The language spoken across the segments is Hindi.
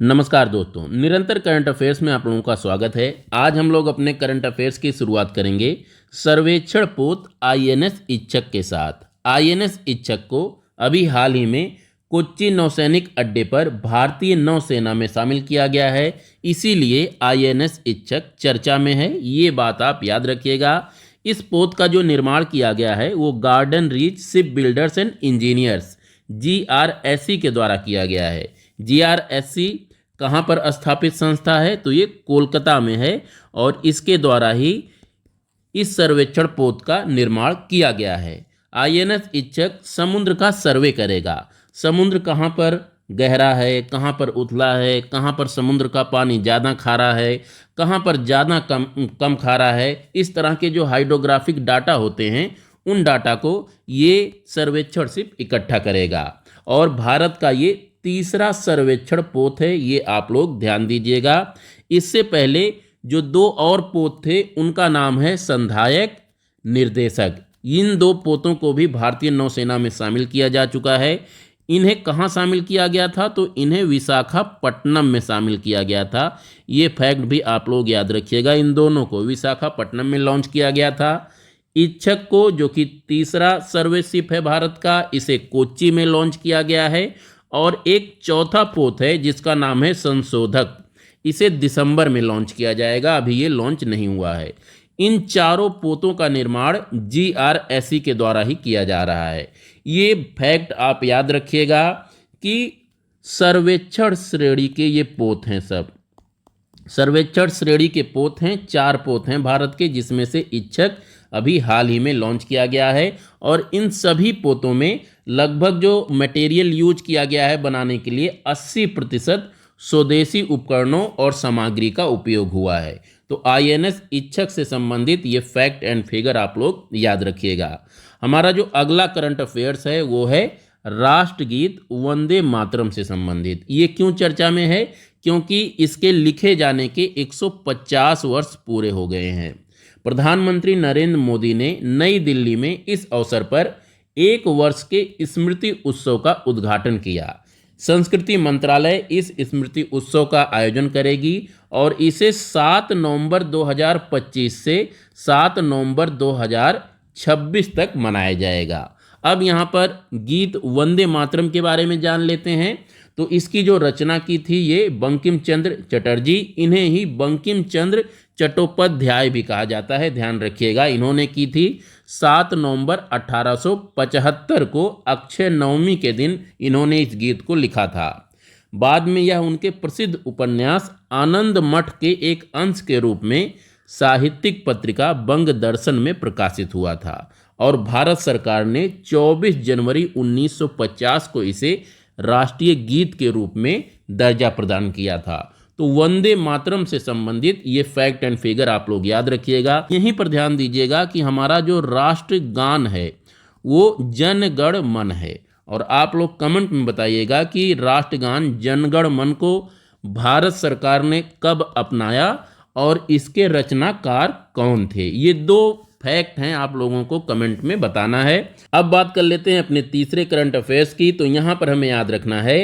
नमस्कार दोस्तों, निरंतर करंट अफेयर्स में आप लोगों का स्वागत है। आज हम लोग अपने करंट अफेयर्स की शुरुआत करेंगे सर्वेक्षण पोत आईएनएस इच्छक के साथ। आईएनएस इच्छक को अभी हाल ही में कोच्चि नौसैनिक अड्डे पर भारतीय नौसेना में शामिल किया गया है, इसीलिए आईएनएस इच्छक चर्चा में है। ये बात आप याद रखिएगा। इस पोत का जो निर्माण किया गया है वो garden reach ship builders and engineers GRSC के द्वारा किया गया है। GRSC कहाँ पर स्थापित संस्था है? तो ये कोलकाता में है और इसके द्वारा ही इस सर्वेक्षण पोत का निर्माण किया गया है। आईएनएस इच्छक समुद्र का सर्वे करेगा। समुद्र कहाँ पर गहरा है, कहाँ पर उथला है, कहाँ पर समुद्र का पानी ज़्यादा खारा है, कहाँ पर ज़्यादा कम खारा है, इस तरह के जो हाइड्रोग्राफिक डाटा होते हैं उन डाटा को ये सर्वेक्षण शिप इकट्ठा करेगा। और भारत का ये तीसरा सर्वेक्षण पोत है, ये आप लोग ध्यान दीजिएगा। इससे पहले जो दो और पोत थे उनका नाम है संधायक निर्देशक। इन दो पोतों को भी भारतीय नौसेना में शामिल किया जा चुका है। इन्हें कहाँ शामिल किया गया था? तो इन्हें विशाखापट्टनम में शामिल किया गया था। ये फैक्ट भी आप लोग याद रखिएगा। इन दोनों को विशाखापट्टनम में लॉन्च किया गया था। इच्छक को, जो कि तीसरा सर्वे शिप है भारत का, इसे कोच्चि में लॉन्च किया गया है। और एक चौथा पोत है जिसका नाम है संशोधक, इसे दिसंबर में लॉन्च किया जाएगा, अभी ये लॉन्च नहीं हुआ है। इन चारों पोतों का निर्माण GRSC के द्वारा ही किया जा रहा है। ये फैक्ट आप याद रखिएगा कि सर्वेक्षण श्रेणी के ये पोत हैं। सब सर्वेक्षण श्रेणी के पोत हैं, 4 पोत हैं भारत के, जिसमें से इच्छक अभी हाल ही में लॉन्च किया गया है। और इन सभी पोतों में लगभग जो मटेरियल यूज किया गया है बनाने के लिए 80% स्वदेशी उपकरणों और सामग्री का उपयोग हुआ है। तो आईएनएस इच्छक से संबंधित ये फैक्ट एंड फिगर आप लोग याद रखिएगा। हमारा जो अगला करंट अफेयर्स है वो है राष्ट्रगीत वंदे मातरम से संबंधित। ये क्यों चर्चा में है? क्योंकि इसके लिखे जाने के 150 वर्ष पूरे हो गए हैं। प्रधानमंत्री नरेंद्र मोदी ने नई दिल्ली में इस अवसर पर 1 वर्ष के स्मृति उत्सव का उद्घाटन किया। संस्कृति मंत्रालय इस स्मृति उत्सव का आयोजन करेगी और इसे 7 नवंबर 2025 से 7 नवंबर 2026 तक मनाया जाएगा। अब यहाँ पर गीत वंदे मातरम के बारे में जान लेते हैं। तो इसकी जो रचना की थी ये बंकिम चंद्र चटर्जी, इन्हें ही बंकिम चंद्र चट्टोपाध्याय भी कहा जाता है, ध्यान रखिएगा। इन्होंने की थी 7 नवंबर 1875 को, अक्षय नवमी के दिन इन्होंने इस गीत को लिखा था। बाद में यह उनके प्रसिद्ध उपन्यास आनंद मठ के एक अंश के रूप में साहित्यिक पत्रिका बंग दर्शन में प्रकाशित हुआ था और भारत सरकार ने 24 जनवरी 1950 को इसे राष्ट्रीय गीत के रूप में दर्जा प्रदान किया था। तो वंदे मातरम से संबंधित ये फैक्ट एंड फिगर आप लोग याद रखिएगा। यहीं पर ध्यान दीजिएगा कि हमारा जो राष्ट्रगान है वो जन गण मन है। और आप लोग कमेंट में बताइएगा कि राष्ट्रगान जन गण मन को भारत सरकार ने कब अपनाया और इसके रचनाकार कौन थे। ये 2 फैक्ट हैं, आप लोगों को कमेंट में बताना है। अब बात कर लेते हैं अपने तीसरे करंट अफेयर्स की। तो यहाँ पर हमें याद रखना है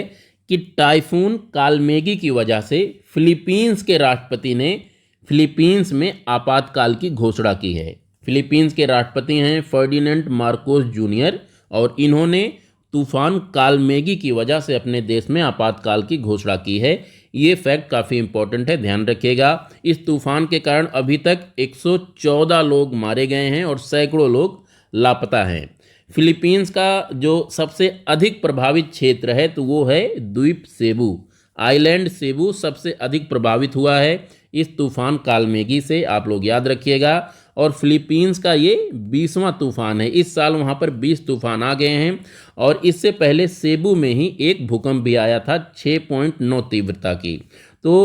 कि टाइफून कालमेगी की वजह से फिलीपींस के राष्ट्रपति ने फिलीपींस में आपातकाल की घोषणा की है। फिलीपींस के राष्ट्रपति हैं फर्डिनेंड मार्कोस जूनियर और इन्होंने तूफान कालमेगी की वजह से अपने देश में आपातकाल की घोषणा की है। ये फैक्ट काफ़ी इंपॉर्टेंट है, ध्यान रखिएगा। इस तूफान के कारण अभी तक 114 लोग मारे गए हैं और सैकड़ों लोग लापता हैं। फिलीपींस का जो सबसे अधिक प्रभावित क्षेत्र है तो वो है द्वीप सेबू। आइलैंड सेबू सबसे अधिक प्रभावित हुआ है इस तूफान कालमेगी से, आप लोग याद रखिएगा। और फिलीपींस का ये 20वां तूफान है। इस साल वहाँ पर 20 तूफान आ गए हैं और इससे पहले सेबू में ही एक भूकंप भी आया था 6.9 तीव्रता की। तो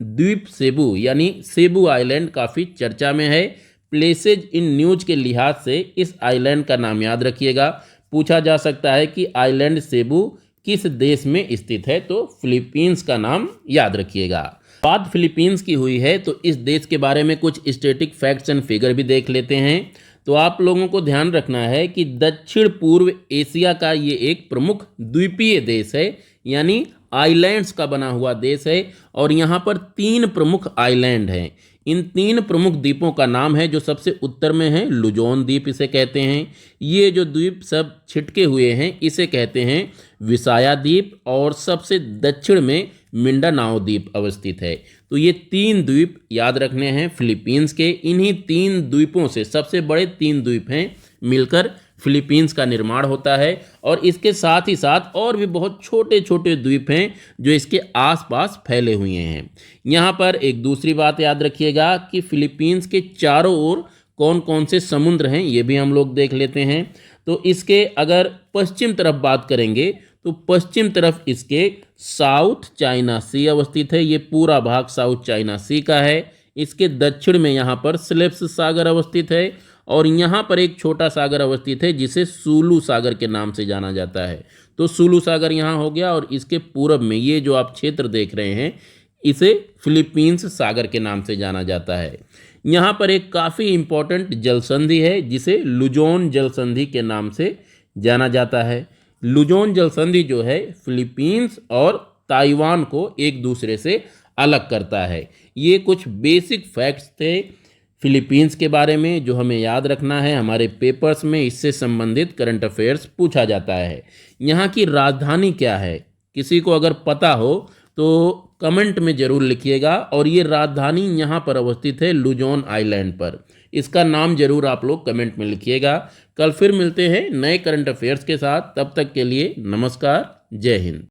द्वीप सेबू यानी सेबू आइलैंड काफ़ी चर्चा में है। प्लेसेज इन न्यूज के लिहाज से इस आइलैंड का नाम याद रखिएगा। पूछा जा सकता है कि आइलैंड सेबू किस देश में स्थित है, तो फिलीपींस का नाम याद रखिएगा। बात फिलीपींस की हुई है तो इस देश के बारे में कुछ स्टैटिक फैक्ट्स एंड फिगर भी देख लेते हैं। तो आप लोगों को ध्यान रखना है कि दक्षिण पूर्व एशिया का ये एक प्रमुख द्वीपीय देश है, यानी आइलैंड्स का बना हुआ देश है। और यहाँ पर 3 प्रमुख आइलैंड हैं। इन 3 प्रमुख द्वीपों का नाम है, जो सबसे उत्तर में है लुजोन द्वीप इसे कहते हैं। ये जो द्वीप सब छिटके हुए हैं इसे कहते हैं विसाया द्वीप, और सबसे दक्षिण में मिंडानाओ द्वीप अवस्थित है। तो ये 3 द्वीप याद रखने हैं फिलीपींस के। इन्हीं 3 द्वीपों से, सबसे बड़े 3 द्वीप हैं, मिलकर फिलीपींस का निर्माण होता है। और इसके साथ ही साथ और भी बहुत छोटे छोटे द्वीप हैं जो इसके आसपास फैले हुए हैं। यहाँ पर एक दूसरी बात याद रखिएगा कि फिलीपींस के चारों ओर कौन कौन से समुद्र हैं, ये भी हम लोग देख लेते हैं। तो इसके अगर पश्चिम तरफ बात करेंगे तो पश्चिम तरफ इसके साउथ चाइना सी अवस्थित है। ये पूरा भाग साउथ चाइना सी का है। इसके दक्षिण में यहाँ पर स्लेप्स सागर अवस्थित है, और यहाँ पर एक छोटा सागर अवस्थित है जिसे सुलू सागर के नाम से जाना जाता है। तो सुलू सागर यहाँ हो गया, और इसके पूरब में ये जो आप क्षेत्र देख रहे हैं इसे फिलीपींस सागर के नाम से जाना जाता है। यहाँ पर एक काफ़ी इम्पोर्टेंट जलसंधि है जिसे लुजोन जलसंधि के नाम से जाना जाता है। लुजोन जलसंधि जो है फिलीपींस और ताइवान को एक दूसरे से अलग करता है। ये कुछ बेसिक फैक्ट्स थे फिलीपींस के बारे में जो हमें याद रखना है। हमारे पेपर्स में इससे संबंधित करंट अफेयर्स पूछा जाता है। यहाँ की राजधानी क्या है, किसी को अगर पता हो तो कमेंट में ज़रूर लिखिएगा। और ये राजधानी यहाँ पर अवस्थित है लुजोन आइलैंड पर। इसका नाम ज़रूर आप लोग कमेंट में लिखिएगा। कल फिर मिलते हैं नए करंट अफेयर्स के साथ। तब तक के लिए नमस्कार, जय हिंद।